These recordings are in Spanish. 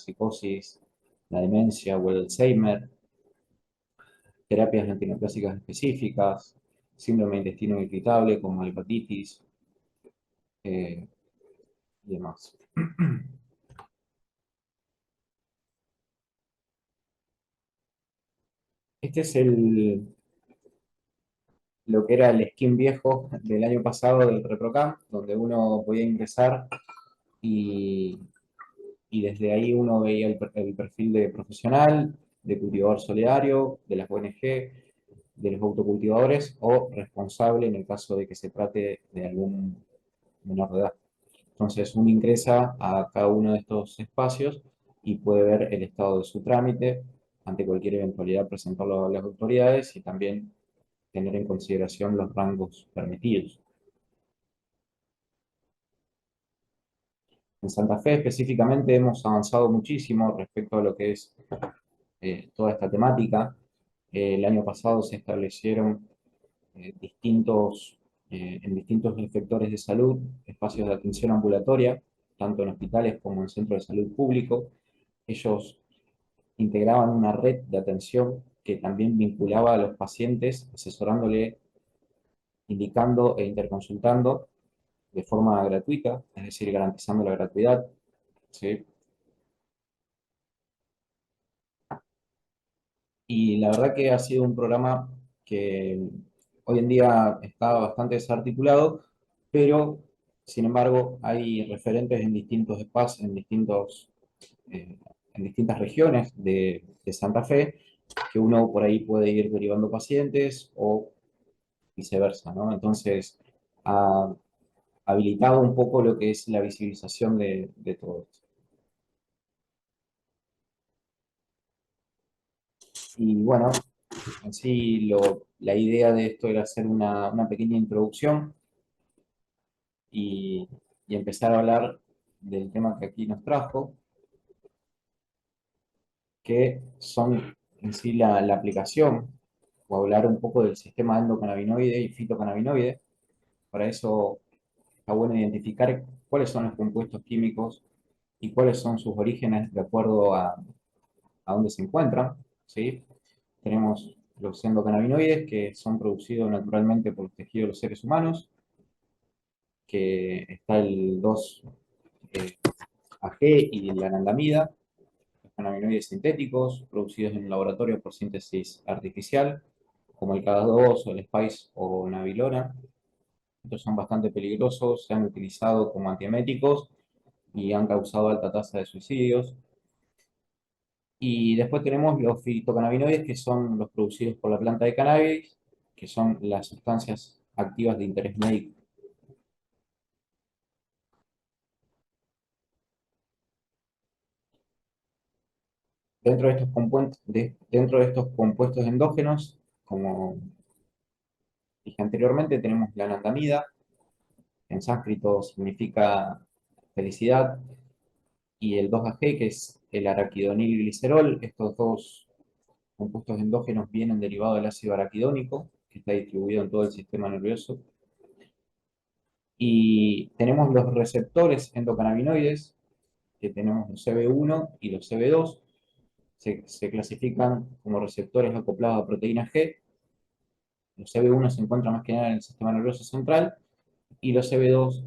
psicosis, la demencia o el Alzheimer, terapias antineoplásicas específicas, síndrome de intestino irritable como hepatitis y demás. Este es lo que era el skin viejo del año pasado del ReproCam, donde uno podía ingresar y, y desde ahí uno veía el perfil de profesional, de cultivador solidario, de las ONG, de los autocultivadores o responsable en el caso de que se trate de algún menor de edad. Entonces uno ingresa a cada uno de estos espacios y puede ver el estado de su trámite, ante cualquier eventualidad presentarlo a las autoridades y también tener en consideración los rangos permitidos. En Santa Fe específicamente hemos avanzado muchísimo respecto a lo que es toda esta temática. El año pasado se establecieron en distintos sectores de salud espacios de atención ambulatoria, tanto en hospitales como en centros de salud público. Ellos integraban una red de atención que también vinculaba a los pacientes, asesorándole, indicando e interconsultando de forma gratuita, es decir, garantizando la gratuidad, ¿sí? Y la verdad que ha sido un programa que hoy en día está bastante desarticulado, pero sin embargo hay referentes en distintos espacios, eh, en distintas regiones de Santa Fe, que uno por ahí puede ir derivando pacientes o viceversa, ¿no? Entonces, ha habilitado un poco lo que es la visibilización de todo esto. Y bueno, en sí la idea de esto era hacer una pequeña introducción y, y empezar a hablar del tema que aquí nos trajo, que son en sí la aplicación, o hablar un poco del sistema endocannabinoide y fitocannabinoide. Para eso está bueno identificar cuáles son los compuestos químicos y cuáles son sus orígenes de acuerdo a dónde se encuentran, ¿sí? Tenemos los endocannabinoides que son producidos naturalmente por el tejido de los seres humanos, que está el 2-AG y la anandamida, los cannabinoides sintéticos producidos en un laboratorio por síntesis artificial, como el K2 o el Spice o Navilona. Estos son bastante peligrosos, se han utilizado como antieméticos y han causado alta tasa de suicidios. Y después tenemos los fitocannabinoides, que son los producidos por la planta de cannabis, que son las sustancias activas de interés médico. Dentro de estos compuestos endógenos, como dije anteriormente, tenemos la anandamida, en sánscrito significa felicidad, y el 2-AG, que es el araquidonilglicerol. Estos dos compuestos endógenos vienen derivados del ácido araquidónico, que está distribuido en todo el sistema nervioso. Y tenemos los receptores endocannabinoides, que tenemos los CB1 y los CB2. Se clasifican como receptores acoplados a proteína G. Los CB1 se encuentran más que nada en el sistema nervioso central y los CB2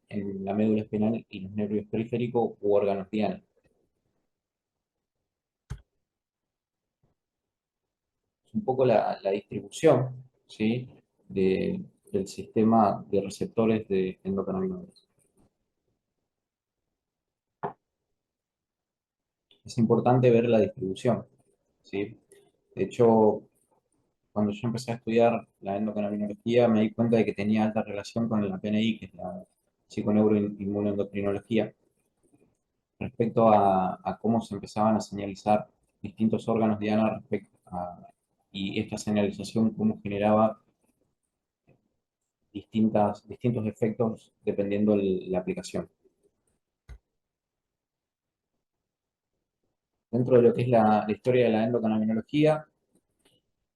en la médula espinal y los nervios periféricos u órganos diana. Es un poco la distribución, ¿sí? Del sistema de receptores de endocannabinoides. Es importante ver la distribución, ¿sí? De hecho, cuando yo empecé a estudiar la endocannabinología, me di cuenta de que tenía alta relación con la PNI, que es la psiconeuroinmunoendocrinología, respecto a cómo se empezaban a señalizar distintos órganos diana y esta señalización, cómo generaba distintos efectos dependiendo de la aplicación. Dentro de lo que es la historia de la endocannabinología,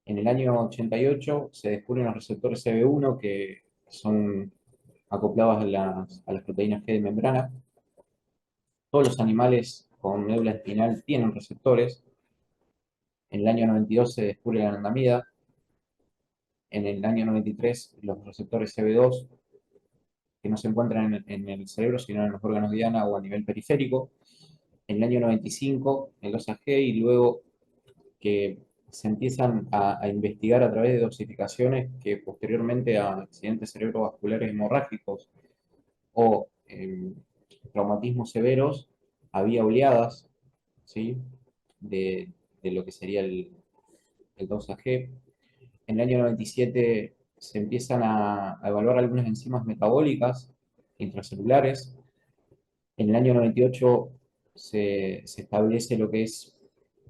en el año 88 se descubren los receptores CB1 que son acoplados a las proteínas G de membrana. Todos los animales con médula espinal tienen receptores. En el año 92 se descubre la anandamida. En el año 93 los receptores CB2, que no se encuentran en el cerebro, sino en los órganos diana o a nivel periférico. En el año 95 el 2AG, y luego que se empiezan a investigar a través de dosificaciones que posteriormente a accidentes cerebrovasculares hemorrágicos o traumatismos severos, había oleadas, ¿sí? de, de lo que sería el 2AG. En el año 97 se empiezan a evaluar algunas enzimas metabólicas intracelulares. En el año 98 se establece lo que es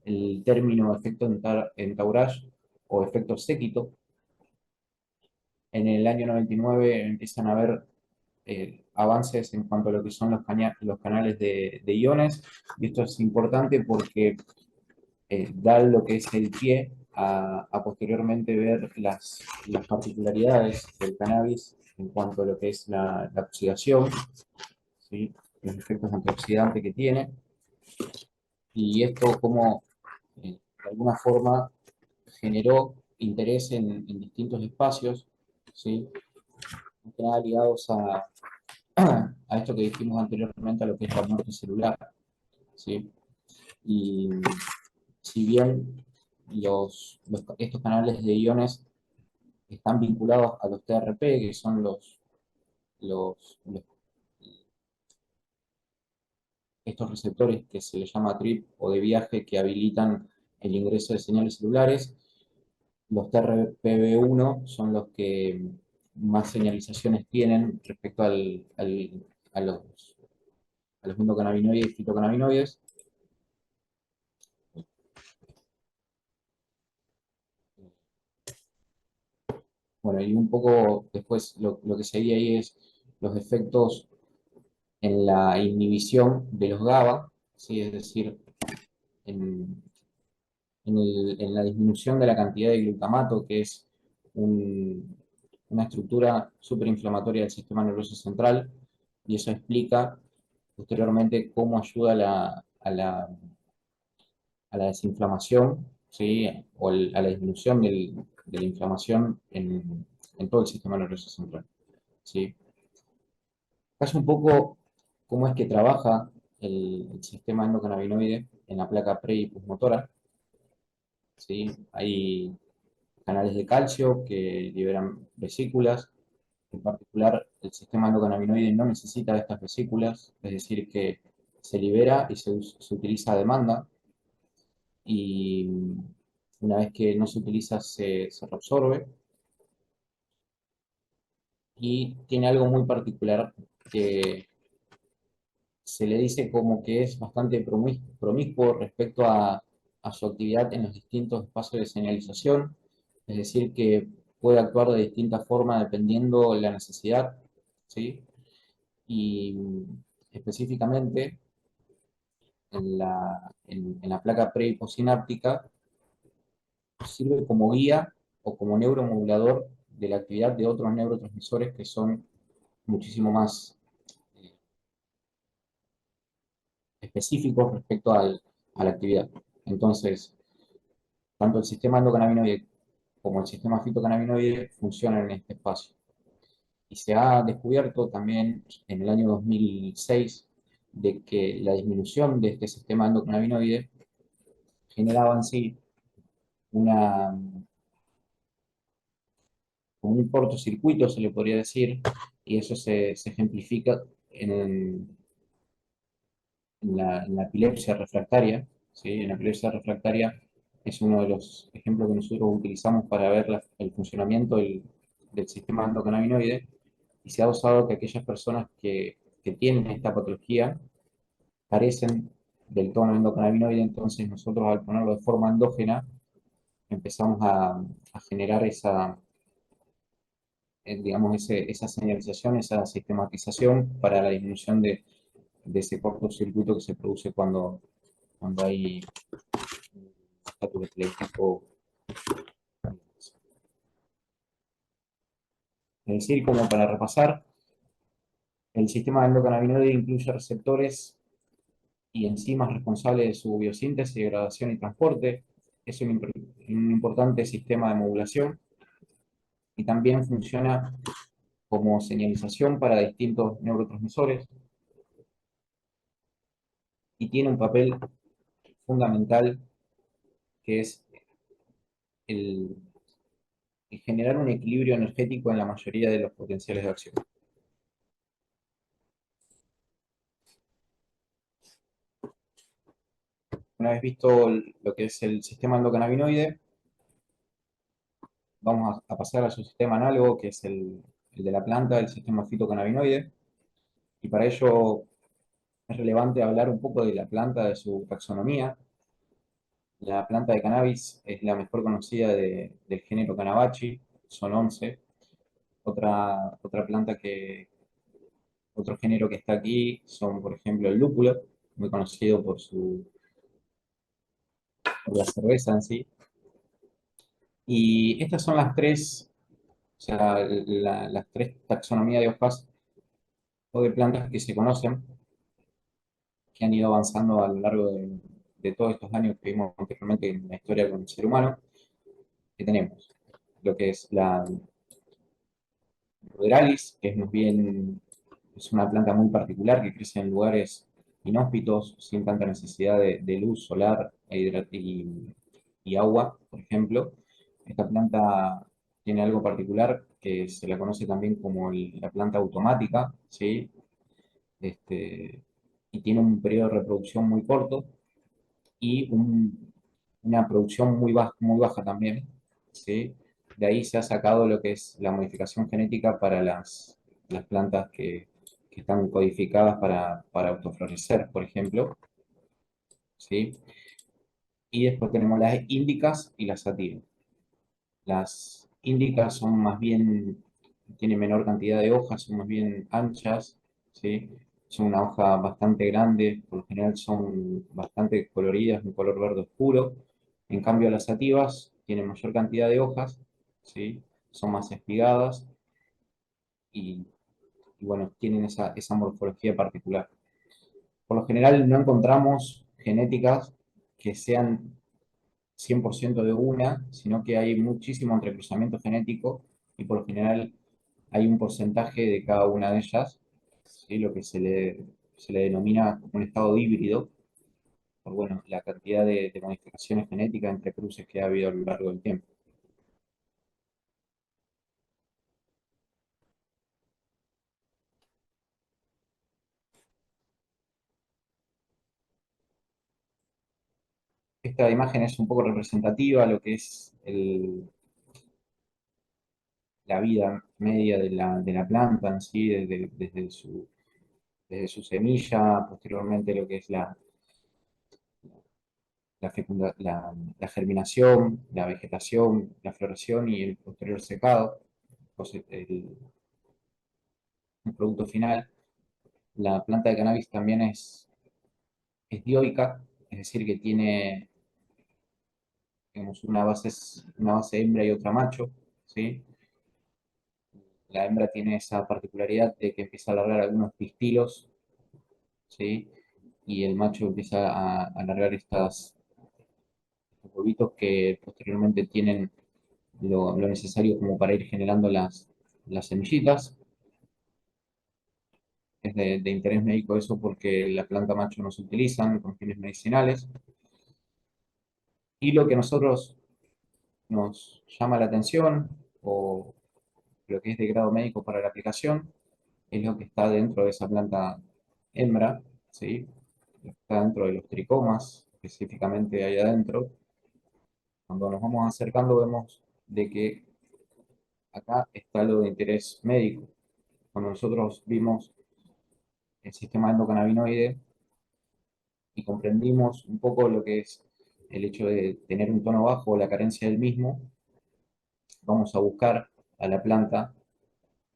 el término efecto Entourage o efecto séquito. En el año 99 empiezan a haber avances en cuanto a lo que son los canales de iones, y esto es importante porque da lo que es el pie a posteriormente ver las particularidades del cannabis en cuanto a lo que es la oxidación, ¿sí? Los efectos antioxidantes que tiene, y esto como de alguna forma generó interés en distintos espacios, ¿sí? Más que nada ligados a esto que dijimos anteriormente, a lo que es la muerte celular, ¿sí? Y si bien estos canales de iones están vinculados a los TRP, que son los estos receptores que se les llama TRIP o de viaje, que habilitan el ingreso de señales celulares, los TRPV1 son los que más señalizaciones tienen respecto a los endocannabinoides y fitocannabinoides. Bueno, y un poco después lo que seguía ahí es los efectos en la inhibición de los GABA, ¿sí? Es decir, en, en la disminución de la cantidad de glutamato, que es una estructura superinflamatoria del sistema nervioso central, y eso explica posteriormente cómo ayuda a la desinflamación, ¿sí? O a la disminución de la inflamación en todo el sistema nervioso central, ¿sí? Es un poco cómo es que trabaja el sistema endocannabinoide en la placa pre y postmotora, ¿sí? Hay canales de calcio que liberan vesículas. En particular, el sistema endocannabinoide no necesita de estas vesículas, es decir, que se libera y se utiliza a demanda, y una vez que no se utiliza se reabsorbe, y tiene algo muy particular que se le dice como que es bastante promiscuo respecto a su actividad en los distintos espacios de señalización, es decir, que puede actuar de distinta forma dependiendo la necesidad, ¿sí? Y específicamente en la placa pre y postsináptica sirve como guía o como neuromodulador de la actividad de otros neurotransmisores que son muchísimo más específicos respecto a la actividad. Entonces, tanto el sistema endocannabinoide como el sistema fitocannabinoide funcionan en este espacio. Y se ha descubierto también en el año 2006 de que la disminución de este sistema endocannabinoide generaba en sí una, como un cortocircuito, se le podría decir, y eso se ejemplifica en la epilepsia refractaria, ¿sí? En la epilepsia refractaria es uno de los ejemplos que nosotros utilizamos para ver el funcionamiento del sistema endocannabinoide, y se ha usado que aquellas personas que tienen esta patología carecen del tono endocannabinoide. Entonces nosotros, al ponerlo de forma endógena, empezamos a generar digamos, esa señalización, esa sistematización para la disminución de ese cortocircuito que se produce cuando hay un estatus epiléptico. Es decir, como para repasar, el sistema endocannabinoide incluye receptores y enzimas responsables de su biosíntesis, degradación y transporte. Es un importante sistema de modulación y también funciona como señalización para distintos neurotransmisores y tiene un papel fundamental que es el, el generar un equilibrio energético en la mayoría de los potenciales de acción. Una vez visto lo que es el sistema endocannabinoide, vamos a pasar a su sistema análogo, que es el de la planta, el sistema fitocannabinoide. Y para ello es relevante hablar un poco de la planta, de su taxonomía. La planta de cannabis es la mejor conocida del género Cannabachi, son 11. Otra planta otro género que está aquí son, por ejemplo, el lúpulo, muy conocido por la cerveza en sí. Y estas son las tres, o sea, las tres taxonomías de hojas o de plantas que se conocen, que han ido avanzando a lo largo de todos estos años que vimos anteriormente en la historia con el ser humano, que tenemos lo que es la ruderalis, que es más bien es una planta muy particular que crece en lugares inhóspitos, sin tanta necesidad de luz solar y agua, por ejemplo. Esta planta tiene algo particular que se la conoce también como la planta automática, ¿sí? Este, y tiene un periodo de reproducción muy corto y una producción muy baja también, ¿sí? De ahí se ha sacado lo que es la modificación genética para las plantas que están codificadas para autoflorecer, por ejemplo, ¿sí? Y después tenemos las índicas y las sativas. Las índicas son más bien, tienen menor cantidad de hojas, son más bien anchas, ¿sí? Son una hoja bastante grande, por lo general son bastante coloridas, un color verde oscuro. En cambio, las sativas tienen mayor cantidad de hojas, ¿sí? Son más espigadas y, y bueno, tienen esa morfología particular. Por lo general no encontramos genéticas que sean 100% de una, sino que hay muchísimo entrecruzamiento genético y por lo general hay un porcentaje de cada una de ellas, ¿sí? Lo que se le denomina un estado híbrido, por bueno, la cantidad de modificaciones genéticas entre cruces que ha habido a lo largo del tiempo. Esta imagen es un poco representativa de lo que es la vida media de la planta en sí, desde su semilla, posteriormente lo que es la germinación, la vegetación, la floración y el posterior secado, pues un producto final. La planta de cannabis también es dioica, es decir, que tiene digamos, una base hembra y otra macho, ¿sí? La hembra tiene esa particularidad de que empieza a alargar algunos pistilos, ¿sí? Y el macho empieza a alargar estos huevitos que posteriormente tienen lo necesario como para ir generando las semillitas. Es de interés médico eso porque la planta macho no se utilizan con fines medicinales. Y lo que a nosotros nos llama la atención o lo que es de grado médico para la aplicación es lo que está dentro de esa planta hembra, ¿sí? Lo que está dentro de los tricomas, específicamente ahí adentro. Cuando nos vamos acercando vemos de que acá está lo de interés médico. Cuando nosotros vimos el sistema endocannabinoide y comprendimos un poco lo que es el hecho de tener un tono bajo o la carencia del mismo, vamos a buscar a la planta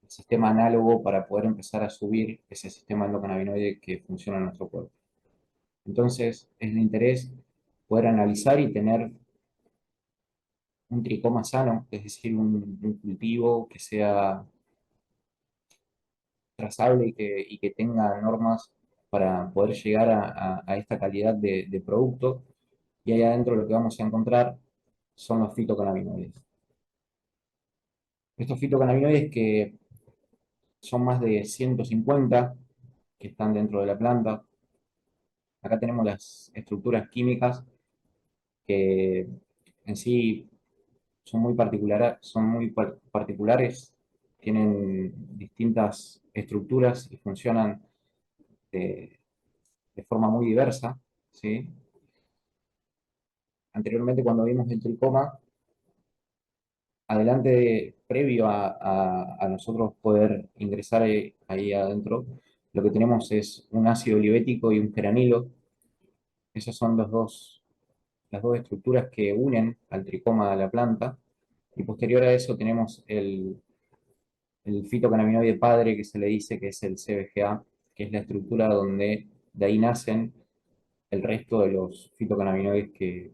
el sistema análogo para poder empezar a subir ese sistema endocannabinoide que funciona en nuestro cuerpo. Entonces, es de interés poder analizar y tener un tricoma sano, es decir, un cultivo que sea trazable y que tenga normas para poder llegar a esta calidad de producto. Y ahí adentro lo que vamos a encontrar son los fitocannabinoides. Estos fitocannabinoides que son más de 150 que están dentro de la planta. Acá tenemos las estructuras químicas que en sí son muy particulares, tienen distintas estructuras y funcionan de, de forma muy diversa, ¿sí? Anteriormente, cuando vimos el tricoma, previo a nosotros poder ingresar ahí adentro, lo que tenemos es un ácido olivético y un geranilo. Esas son las dos estructuras que unen al tricoma a la planta. Y posterior a eso tenemos el fitocannabinoide padre, que se le dice que es el CBGA, que es la estructura donde de ahí nacen el resto de los fitocannabinoides que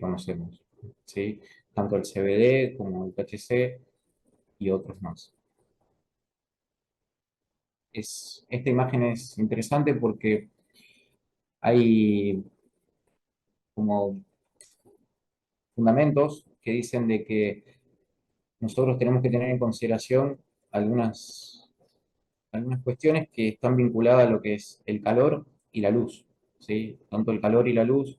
conocemos, ¿sí? Tanto el CBD como el THC y otros más. Esta imagen es interesante porque hay como fundamentos que dicen de que nosotros tenemos que tener en consideración algunas, algunas cuestiones que están vinculadas a lo que es el calor y la luz, ¿sí? Tanto el calor y la luz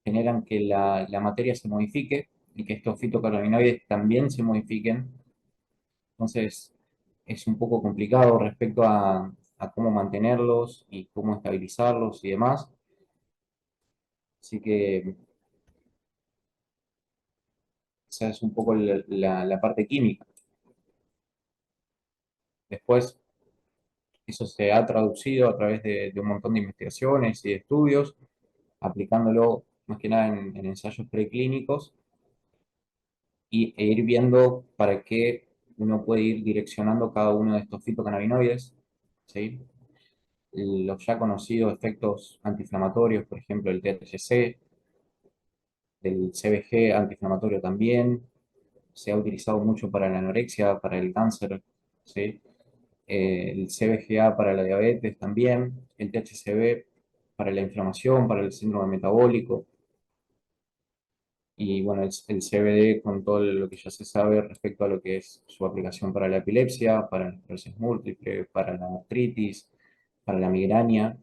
generan que la materia se modifique y que estos fitocannabinoides también se modifiquen. Entonces, es un poco complicado respecto a cómo mantenerlos y cómo estabilizarlos y demás. Así que esa es un poco la parte química. Después, eso se ha traducido a través de un montón de investigaciones y de estudios, aplicándolo más que nada en ensayos preclínicos e ir viendo para qué uno puede ir direccionando cada uno de estos fitocannabinoides, ¿sí? Los ya conocidos efectos antiinflamatorios, por ejemplo, el THC, el CBG antiinflamatorio también, se ha utilizado mucho para la anorexia, para el cáncer, ¿sí? El CBGA para la diabetes también, el THCV para la inflamación, para el síndrome metabólico, y bueno, el CBD con todo lo que ya se sabe respecto a lo que es su aplicación para la epilepsia, para la esclerosis múltiple, para la artritis, para la migraña,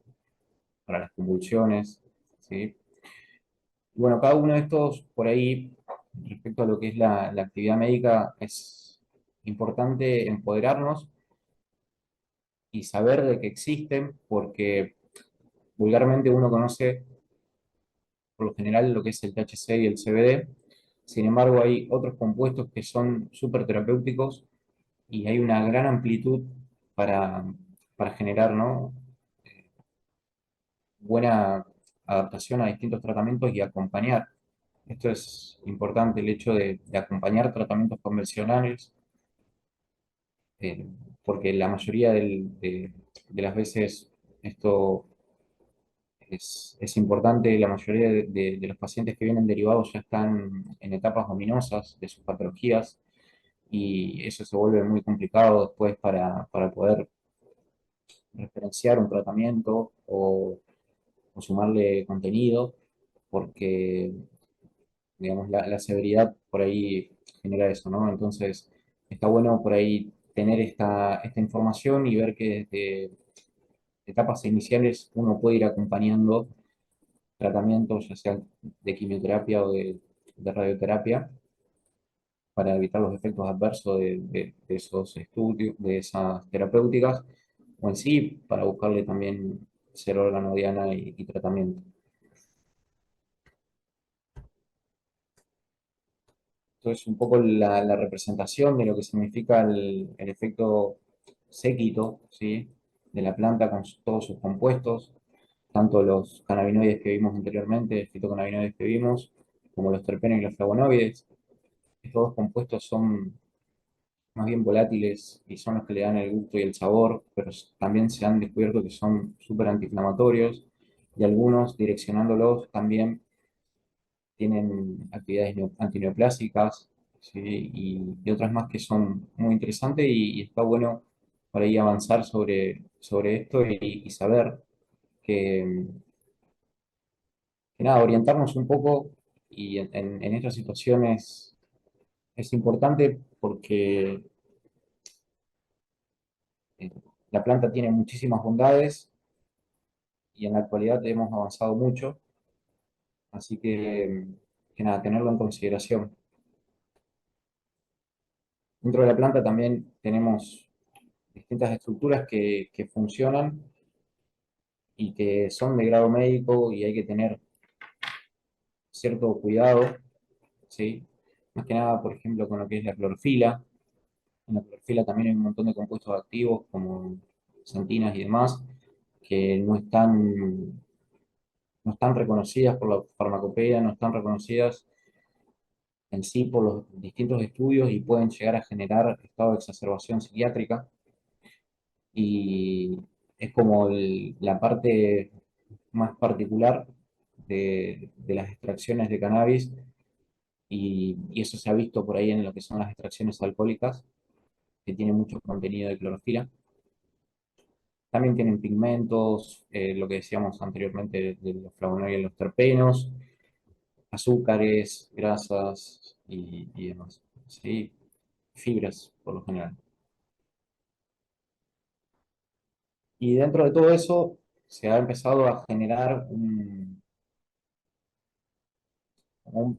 para las convulsiones, ¿sí? Y bueno, cada uno de estos por ahí, respecto a lo que es la actividad médica, es importante empoderarnos y saber de que existen, porque vulgarmente uno conoce por lo general lo que es el THC y el CBD. Sin embargo, hay otros compuestos que son súper terapéuticos y hay una gran amplitud para, para generar, ¿no? Buena adaptación a distintos tratamientos y acompañar. Esto es importante, el hecho de acompañar tratamientos convencionales, eh, porque la mayoría de las veces esto es importante. La mayoría de los pacientes que vienen derivados ya están en etapas ominosas de sus patologías y eso se vuelve muy complicado después para poder referenciar un tratamiento o sumarle contenido, porque digamos, la severidad por ahí genera eso, ¿no? Entonces, está bueno por ahí tener esta información y ver que desde etapas iniciales uno puede ir acompañando tratamientos, ya sea de quimioterapia o de radioterapia, para evitar los efectos adversos de esos estudios, de esas terapéuticas, o en sí, para buscarle también ser órgano diana y tratamiento. Entonces, un poco la representación de lo que significa el efecto séquito, ¿sí? De la planta con todos sus compuestos, tanto los cannabinoides que vimos anteriormente, fitocannabinoides que vimos, como los terpenos y los flavonoides. Estos dos compuestos son más bien volátiles y son los que le dan el gusto y el sabor, pero también se han descubierto que son súper antiinflamatorios y algunos direccionándolos también tienen actividades antineoplásicas, ¿sí? Y otras más que son muy interesantes y está bueno por ahí avanzar sobre esto y saber. que, que nada, orientarnos un poco y en estas situaciones es importante porque eh, la planta tiene muchísimas bondades y en la actualidad hemos avanzado mucho, así que nada, tenerlo en consideración. Dentro de la planta también tenemos distintas estructuras que funcionan y que son de grado médico y hay que tener cierto cuidado, ¿sí? Más que nada, por ejemplo, con lo que es la clorofila. En la clorofila también hay un montón de compuestos activos como xantinas y demás que no están reconocidas por la farmacopea, no están reconocidas en sí por los distintos estudios y pueden llegar a generar estado de exacerbación psiquiátrica. Y es como la parte más particular de las extracciones de cannabis y eso se ha visto por ahí en lo que son las extracciones alcohólicas, que tienen mucho contenido de clorofila. También tienen pigmentos, lo que decíamos anteriormente de los flavonoides y los terpenos, azúcares, grasas y demás. ¿Sí? Fibras, por lo general. Y dentro de todo eso se ha empezado a generar un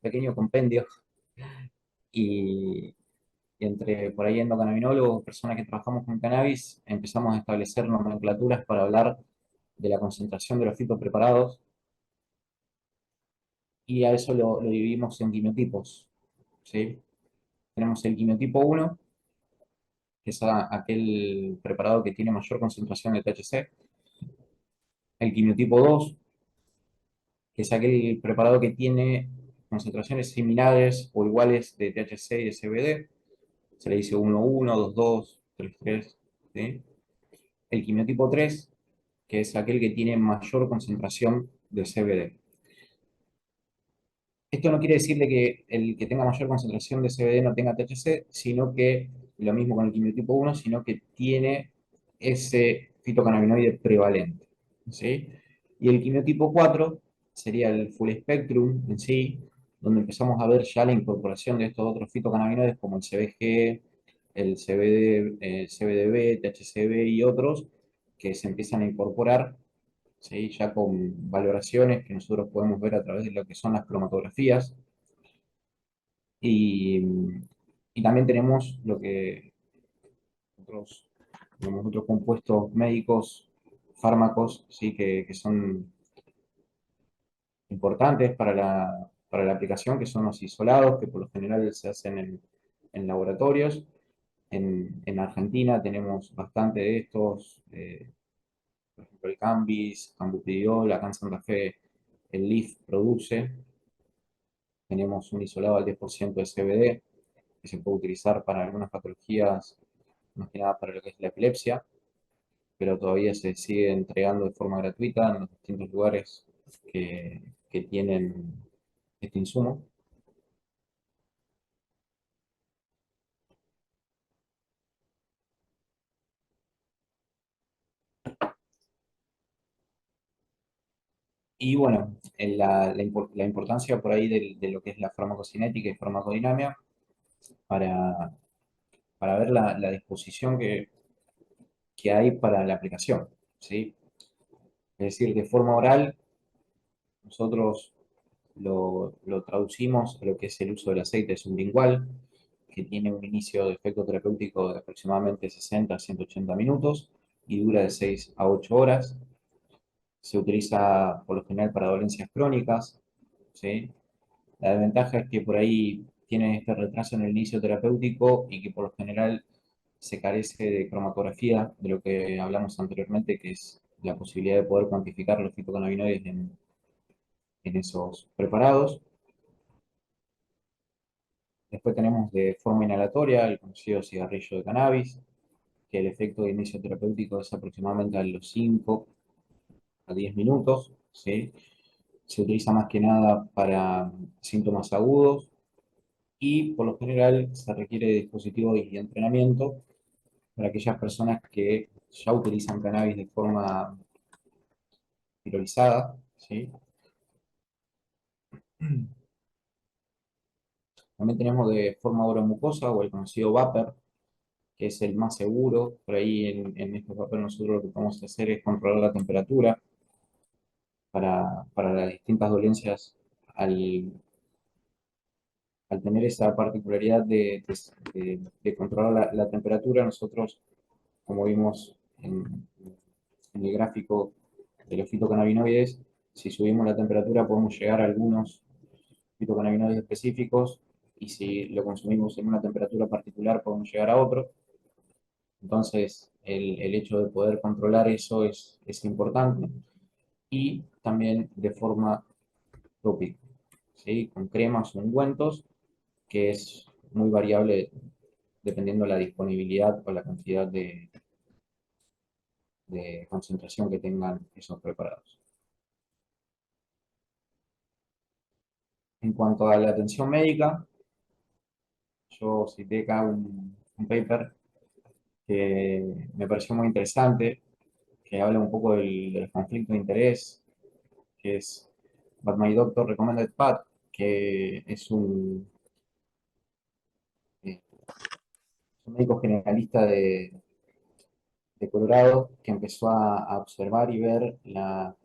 pequeño compendio y, y entre por ahí endocannabinólogos, personas que trabajamos con cannabis, empezamos a establecer nomenclaturas para hablar de la concentración de los fitopreparados y a eso lo dividimos en quimiotipos, ¿sí? Tenemos el quimiotipo uno que es aquel preparado que tiene mayor concentración de THC, el quimiotipo 2 que es aquel preparado que tiene concentraciones similares o iguales de THC y de CBD, se le dice 1,1, 2,2, 3,3, ¿sí? El quimiotipo 3 que es aquel que tiene mayor concentración de CBD. Esto no quiere decir de que el que tenga mayor concentración de CBD no tenga THC, sino que lo mismo con el quimiotipo 1, sino que tiene ese fitocannabinoide prevalente, ¿sí? Y el quimiotipo 4 sería el full spectrum en sí, donde empezamos a ver ya la incorporación de estos otros fitocannabinoides como el CBG, el CBD, CBDB, THCB y otros que se empiezan a incorporar, ¿sí? Ya con valoraciones que nosotros podemos ver a través de lo que son las cromatografías. Y, y también tenemos lo que otros, tenemos otros compuestos médicos, fármacos, ¿sí? Que son importantes para la aplicación, que son los isolados, que por lo general se hacen en laboratorios. En Argentina tenemos bastante de estos, por ejemplo el Cambis, Cambupidiol, acá en Santa Fe el LIF produce. Tenemos un isolado al 10% de CBD que se puede utilizar para algunas patologías, más que nada para lo que es la epilepsia, pero todavía se sigue entregando de forma gratuita en los distintos lugares que tienen este insumo. Y bueno, la importancia por ahí de lo que es la farmacocinética y farmacodinámica para, para ver la disposición que hay para la aplicación, ¿sí? Es decir, de forma oral, nosotros lo traducimos a lo que es el uso del aceite sublingual, que tiene un inicio de efecto terapéutico de aproximadamente 60 a 180 minutos y dura de 6 a 8 horas. Se utiliza por lo general para dolencias crónicas, ¿sí? La desventaja es que por ahí tiene este retraso en el inicio terapéutico y que por lo general se carece de cromatografía, de lo que hablamos anteriormente, que es la posibilidad de poder cuantificar los fitocannabinoides en esos preparados. Después tenemos de forma inhalatoria el conocido cigarrillo de cannabis, que el efecto de inicio terapéutico es aproximadamente a los 5 a 10 minutos, ¿sí? Se utiliza más que nada para síntomas agudos y por lo general se requiere de dispositivos y entrenamiento para aquellas personas que ya utilizan cannabis pirolizada, ¿sí? También tenemos de forma oromucosa o el conocido vapor, que es el más seguro. Por ahí en estos vapores nosotros lo que podemos hacer es controlar la temperatura para las distintas dolencias al, al tener esa particularidad de controlar la temperatura. Nosotros, como vimos en el gráfico de los fitocannabinoides, si subimos la temperatura podemos llegar a algunos fitocannabinoides específicos y si lo consumimos en una temperatura particular podemos llegar a otro. Entonces, el hecho de poder controlar eso es importante y también de forma tópica, ¿sí? Con cremas o ungüentos, que es muy variable dependiendo de la disponibilidad o la cantidad de concentración que tengan esos preparados. En cuanto a la atención médica, yo cité acá un paper que me pareció muy interesante, que habla un poco del conflicto de interés, que es But My Doctor Recommended Path, que es eh, un médico generalista de Colorado que empezó a observar y ver la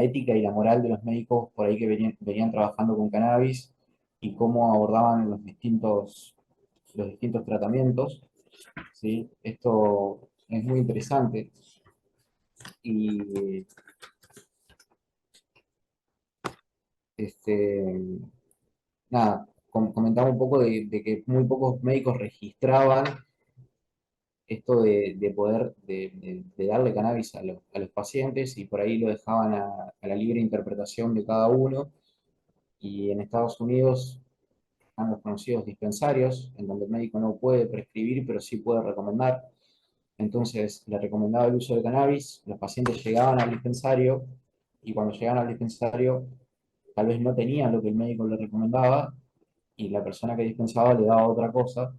ética y la moral de los médicos por ahí que venían trabajando con cannabis y cómo abordaban los distintos tratamientos, ¿sí? Esto es muy interesante y este, nada, comentaba un poco de que muy pocos médicos registraban esto de poder de darle cannabis a los pacientes y por ahí lo dejaban a la libre interpretación de cada uno. Y en Estados Unidos están los conocidos dispensarios, en donde el médico no puede prescribir, pero sí puede recomendar. Entonces, le recomendaba el uso de cannabis, los pacientes llegaban al dispensario y cuando llegaban al dispensario tal vez no tenían lo que el médico le recomendaba y la persona que dispensaba le daba otra cosa.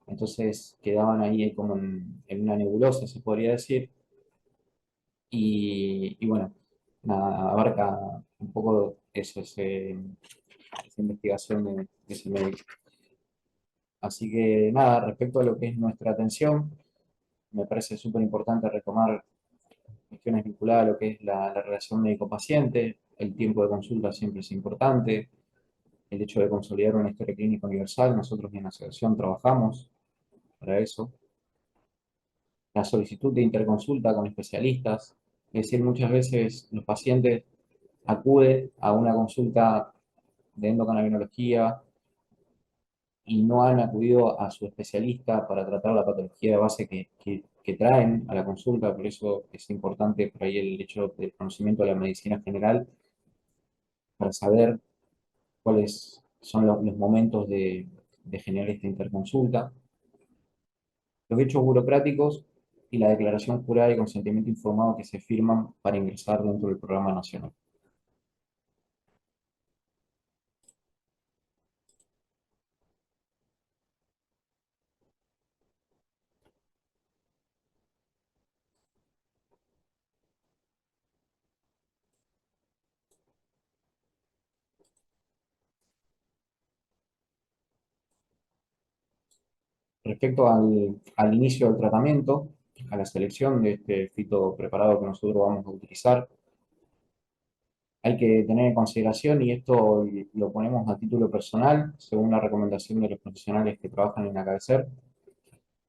Entonces quedaban ahí como en una nebulosa, se podría decir. Y bueno, nada, abarca un poco eso, esa investigación de ese médico. Así que nada, respecto a lo que es nuestra atención, me parece súper importante retomar cuestiones vinculadas a lo que es la relación médico-paciente, el tiempo de consulta siempre es importante, el hecho de consolidar una historia clínica universal, nosotros en la asociación trabajamos para eso, la solicitud de interconsulta con especialistas, es decir, muchas veces los pacientes acuden a una consulta de endocannabinología y no han acudido a su especialista para tratar la patología de base que traen a la consulta, por eso es importante por ahí el hecho del conocimiento de la medicina general para saber cuáles son los momentos de generar esta interconsulta. Los hechos burocráticos y la declaración jurada y consentimiento informado que se firman para ingresar dentro del programa nacional. Respecto al inicio del tratamiento, a la selección de este fito preparado que nosotros vamos a utilizar, hay que tener en consideración, y esto lo ponemos a título personal, según la recomendación de los profesionales que trabajan en la cabecera,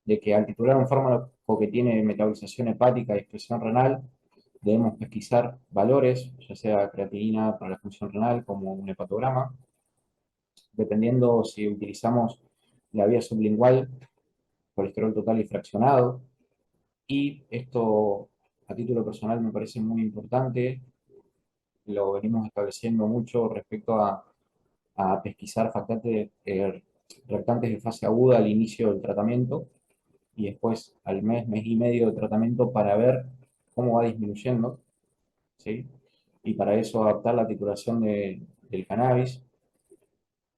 de que al titular un fármaco que tiene metabolización hepática y excreción renal, debemos pesquisar valores, ya sea creatinina para la función renal como un hepatograma, dependiendo si utilizamos la vía sublingual, colesterol total y fraccionado, y esto a título personal me parece muy importante, lo venimos estableciendo mucho respecto a pesquisar factores reactantes de fase aguda al inicio del tratamiento y después al mes y medio de tratamiento para ver cómo va disminuyendo, ¿sí? Y para eso adaptar la titulación del cannabis,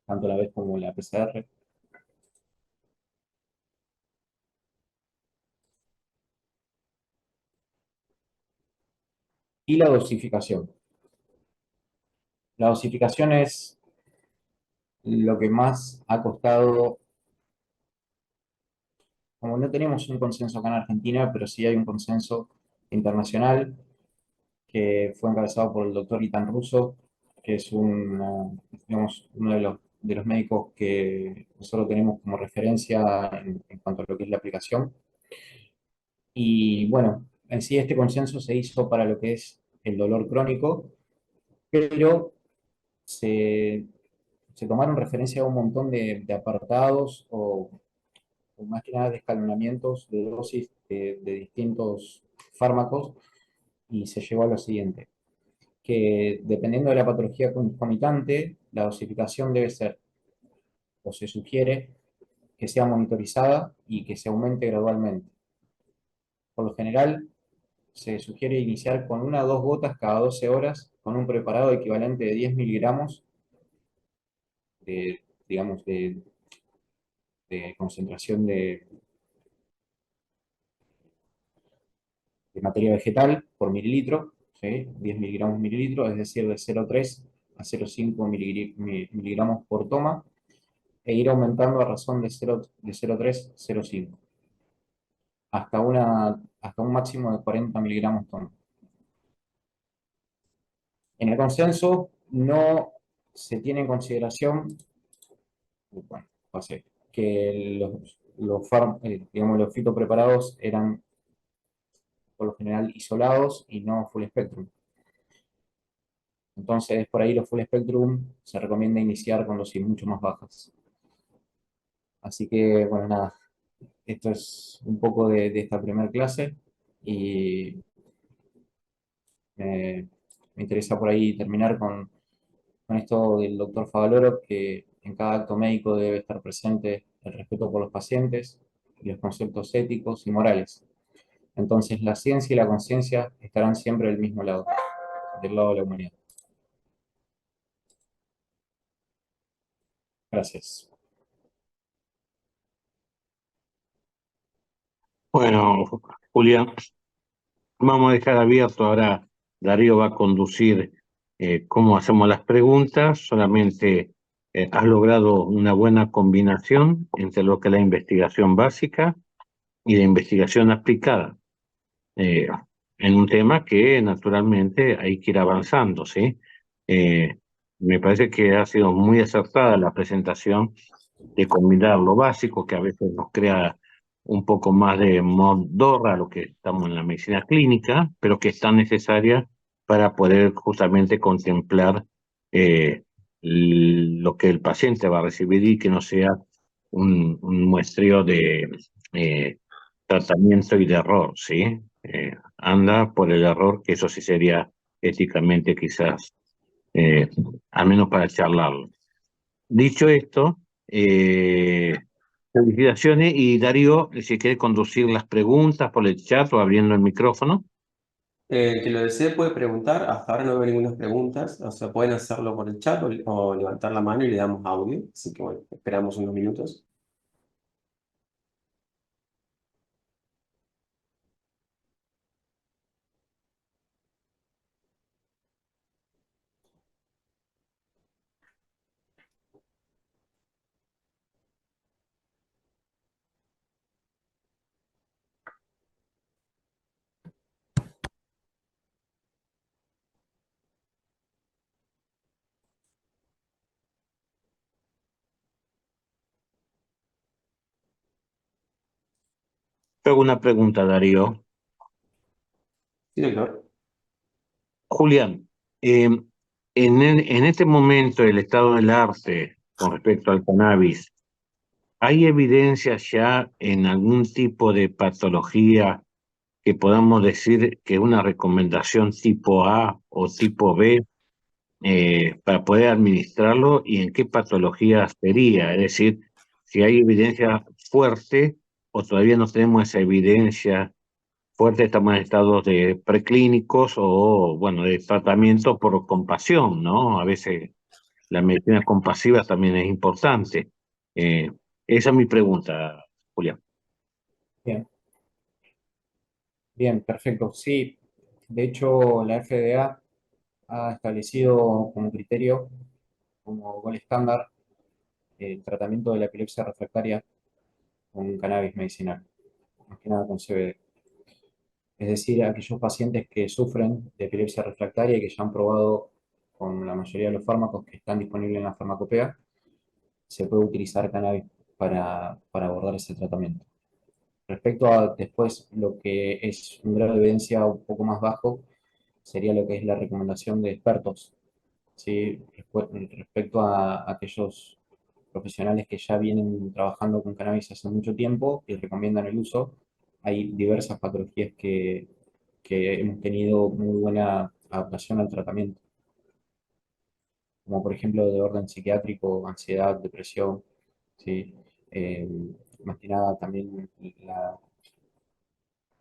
tanto la vez como la PCR. Y la dosificación. La dosificación es lo que más ha costado, como no tenemos un consenso acá en Argentina, pero sí hay un consenso internacional que fue encabezado por el doctor Itan Russo, que es digamos, uno de los médicos que nosotros tenemos como referencia en cuanto a lo que es la aplicación. Y bueno, en sí este consenso se hizo para lo que es el dolor crónico, pero se, se tomaron referencia a un montón de apartados o más que nada de escalonamientos de dosis de distintos fármacos y se llegó a lo siguiente, que dependiendo de la patología concomitante, la dosificación debe ser, o se sugiere, que sea monitorizada y que se aumente gradualmente. Por lo general, se sugiere iniciar con 1 o 2 gotas cada 12 horas con un preparado equivalente de 10 miligramos de, digamos, de concentración de materia vegetal por mililitro, ¿sí? 10 miligramos mililitro, es decir, de 0,3 a 0,5 miligramos por toma, e ir aumentando a razón de 0,3 a 0,5, hasta un máximo de 40 miligramos toma. En el consenso no se tiene en consideración, bueno, pasé, que digamos, los fitopreparados eran por lo general isolados y no full spectrum. Entonces, por ahí los full spectrum se recomienda iniciar con dosis mucho más bajas. Así que, bueno, nada, esto es un poco de esta primera clase y me, me interesa por ahí terminar con esto del doctor Favaloro, que en cada acto médico debe estar presente el respeto por los pacientes y los conceptos éticos y morales. Entonces, la ciencia y la conciencia estarán siempre del mismo lado, del lado de la humanidad. Gracias. Bueno, Julián, vamos a dejar abierto ahora. Darío va a conducir cómo hacemos las preguntas. Solamente has logrado una buena combinación entre lo que es la investigación básica y la investigación aplicada, eh, en un tema que naturalmente hay que ir avanzando, ¿sí? Eh, Me parece que ha sido muy acertada la presentación de combinar lo básico, que a veces nos crea un poco más de modorra a lo que estamos en la medicina clínica, pero que es tan necesaria para poder justamente contemplar lo que el paciente va a recibir y que no sea un muestreo de eh, tratamiento y de error, ¿sí? Anda por el error, que eso sí sería éticamente quizás, eh, al menos para charlarlo. Dicho esto, felicitaciones y Darío, si quiere conducir las preguntas por el chat o abriendo el micrófono. El que lo desee puede preguntar. Hasta ahora no veo ninguna preguntas. O sea, pueden hacerlo por el chat o levantar la mano y le damos audio. Así que bueno, esperamos unos minutos. Te hago una pregunta, Darío. Sí, doctor. Julián, en este momento el estado del arte con respecto al cannabis, ¿hay evidencia ya en algún tipo de patología que podamos decir que una recomendación tipo A o tipo B para poder administrarlo y en qué patología sería? Es decir, si hay evidencia fuerte o todavía no tenemos esa evidencia fuerte, estamos en estados de preclínicos o, bueno, de tratamiento por compasión, ¿no? A veces la medicina compasiva también es importante. Eh, Esa es mi pregunta, Julián. Bien, bien, perfecto. Sí, De hecho, la FDA ha establecido como criterio, como gol estándar, el tratamiento de la epilepsia refractaria con cannabis medicinal, más que nada con CBD. Es decir, aquellos pacientes que sufren de epilepsia refractaria y que ya han probado con la mayoría de los fármacos que están disponibles en la farmacopea, se puede utilizar cannabis para abordar ese tratamiento. Respecto a después lo que es un grado de evidencia un poco más bajo, sería lo que es la recomendación de expertos, ¿sí? Respecto a aquellos profesionales que ya vienen trabajando con cannabis hace mucho tiempo y recomiendan el uso. Hay diversas patologías que hemos tenido muy buena adaptación al tratamiento, como por ejemplo de orden psiquiátrico, ansiedad, depresión, ¿sí? Eh, Más que nada también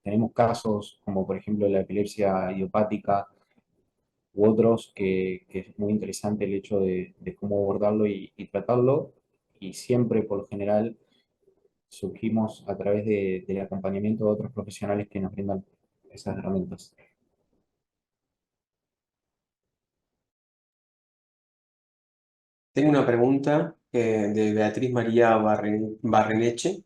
tenemos casos como por ejemplo la epilepsia idiopática u otros que es muy interesante el hecho de cómo abordarlo y tratarlo, y siempre por lo general surgimos a través del acompañamiento de otros profesionales que nos brindan esas herramientas. Tengo una pregunta de Beatriz María Barreneche,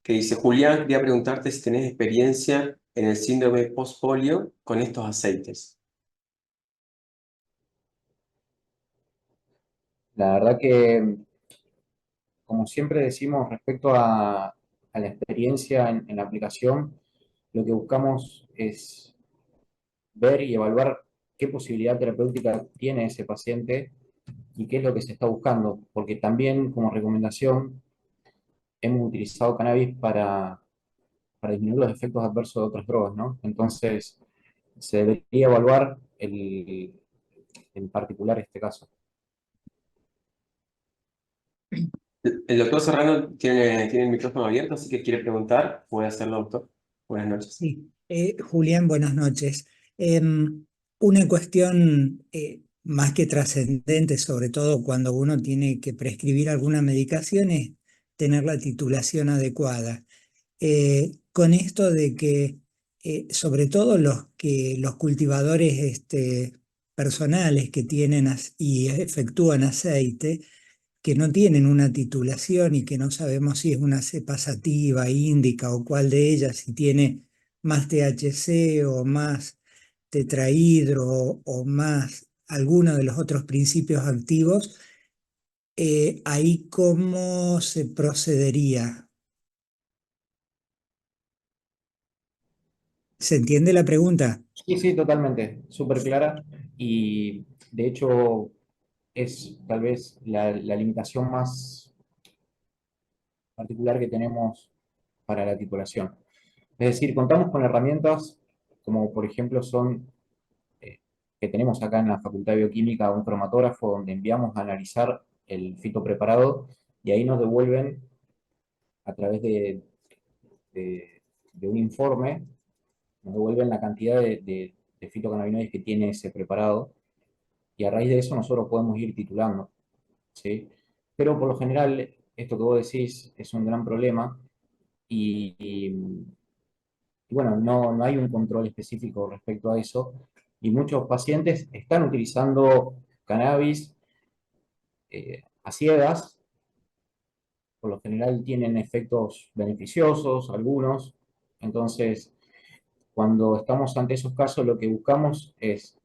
que dice, Julián, quería preguntarte si tenés experiencia en el síndrome post-polio con estos aceites. La verdad que, como siempre decimos respecto a la experiencia en la aplicación, lo que buscamos es ver y evaluar qué posibilidad terapéutica tiene ese paciente y qué es lo que se está buscando, porque también como recomendación hemos utilizado cannabis para disminuir los efectos adversos de otras drogas, ¿no? Entonces, se debería evaluar en particular este caso. El doctor Serrano tiene el micrófono abierto, así que quiere preguntar. Puede hacerlo, doctor. Buenas noches. Sí, Julián, buenas noches. Una cuestión más que trascendente, sobre todo cuando uno tiene que prescribir alguna medicación, es tener la titulación adecuada. Con esto de que, sobre todo los cultivadores personales que tienen y efectúan aceite, que no tienen una titulación y que no sabemos si es una cepa sativa, índica o cuál de ellas, si tiene más THC o más tetrahidro o más alguno de los otros principios activos, ahí cómo se procedería. ¿Se entiende la pregunta? Sí, sí, totalmente, súper clara, y de hecho es tal vez la limitación más particular que tenemos para la titulación. Es decir, contamos con herramientas como por ejemplo son eh, que tenemos acá en la Facultad de Bioquímica un cromatógrafo donde enviamos a analizar el fito preparado y ahí nos devuelven a través de un informe, nos devuelven la cantidad de fitocannabinoides que tiene ese preparado, y a raíz de eso nosotros podemos ir titulando, ¿sí? Pero por lo general, esto que vos decís es un gran problema y bueno, no hay un control específico respecto a eso, y muchos pacientes están utilizando cannabis a ciegas. Por lo general tienen efectos beneficiosos, algunos. Entonces, cuando estamos ante esos casos, lo que buscamos es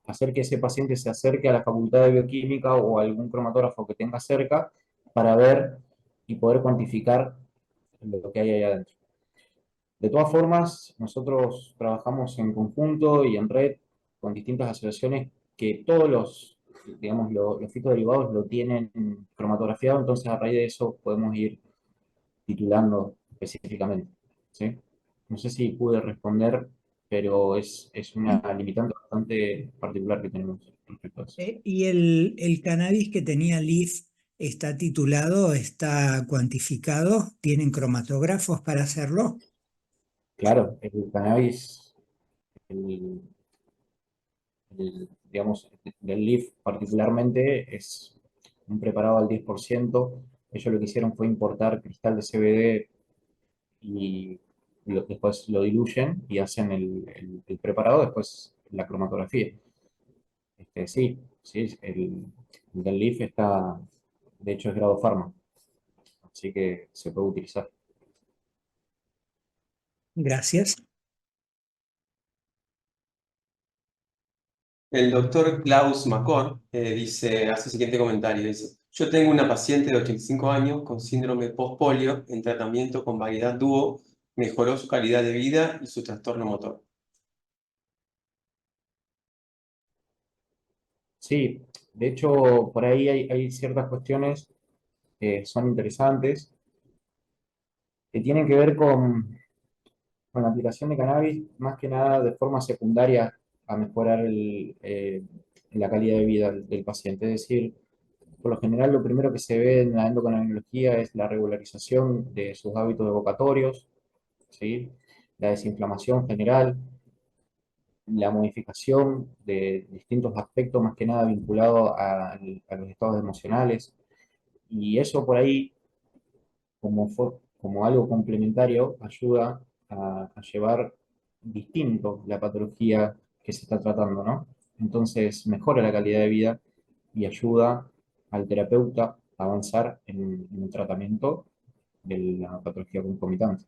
hacer que ese paciente se acerque a la Facultad de Bioquímica o a algún cromatógrafo que tenga cerca para ver y poder cuantificar lo que hay ahí adentro. De todas formas, nosotros trabajamos en conjunto y en red con distintas asociaciones que todos digamos, los fitoderivados lo tienen cromatografiado, entonces a raíz de eso podemos ir titulando específicamente, ¿sí? No sé si pude responder, pero es una limitante bastante particular que tenemos respecto a eso. ¿Y el cannabis que tenía Leaf está titulado, está cuantificado? ¿Tienen cromatógrafos para hacerlo? Claro, el cannabis, el, digamos, del leaf particularmente, es un preparado al 10%. Ellos lo que hicieron fue importar cristal de CBD y después lo diluyen y hacen el preparado, después la cromatografía. Sí, sí, el del Leaf está, de hecho es grado farma, así que se puede utilizar. Gracias. El doctor Klaus Macor hace el siguiente comentario. Dice, yo tengo una paciente de 85 años con síndrome post-polio en tratamiento con variedad dúo, mejoró su calidad de vida y su trastorno motor. Sí, de hecho, por ahí hay ciertas cuestiones que son interesantes, que tienen que ver con la aplicación de cannabis, más que nada de forma secundaria a mejorar la calidad de vida del paciente. Es decir, por lo general lo primero que se ve en la endocrinología es la regularización de sus hábitos evocatorios, ¿sí? La desinflamación general, la modificación de distintos aspectos, más que nada vinculados a los estados emocionales. Y eso por ahí, como algo complementario, ayuda a llevar distinto la patología que se está tratando, ¿no? Entonces mejora la calidad de vida y ayuda al terapeuta a avanzar en el tratamiento de la patología concomitante.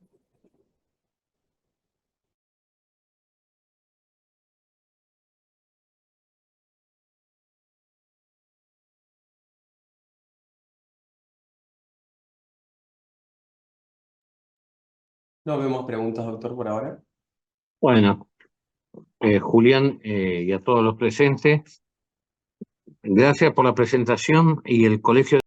No vemos preguntas, doctor, por ahora. Bueno, Julián, y a todos los presentes, gracias por la presentación y el Colegio